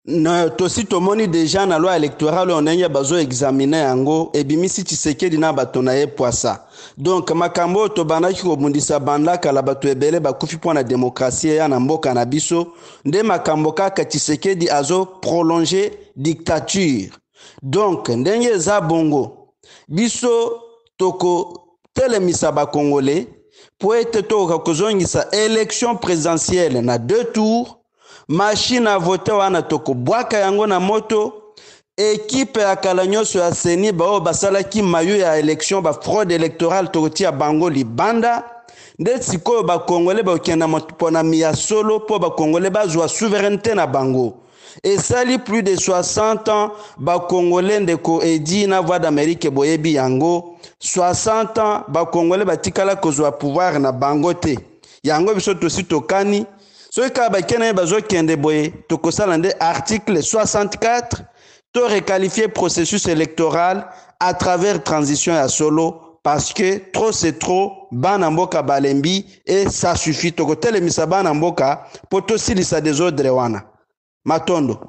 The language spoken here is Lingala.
Na tosi tomoni déjà na loi électorale on enya bazo examiner yango ebimisi Tshisekedi na bato na ye poisa. Donc makambo to bandaki kobundisa bandaka la bato ebele bakufi pona démocratie ya na mboka na biso nde makambo kaka Tshisekedi azo prolonger dictature. Donc ndenge eza bongo biso toko telemisa ba congolais pour ete to kozongisa élection présidentielle na 2 tours. Machine à voter wana toko bwaka yango na moto. Équipe ya kala nyonso ya seni bao basalaki mayu ya élection ba fraude électorale tokotia bango libanda. Nde sikoyo ba congolais ba okenda mpona miya solo po ba congolais bazwa souveraineté na bango. Et sali plus de 60 ans ba congolais ndeko edi na voix d'Amérique boyebi yango 60 ans ba congolais batikala kozwa pouvoir na bango te. Yango biso tosi tokani. Ce ka bakene bazo kende boye tokosala nde article 64 to requalifier processus électoral à travers transition ya solo parce que trop c'est trop bana mboka balembi et ça suffit tokotelemisa bana mboka poto silisa désordre wana matondo.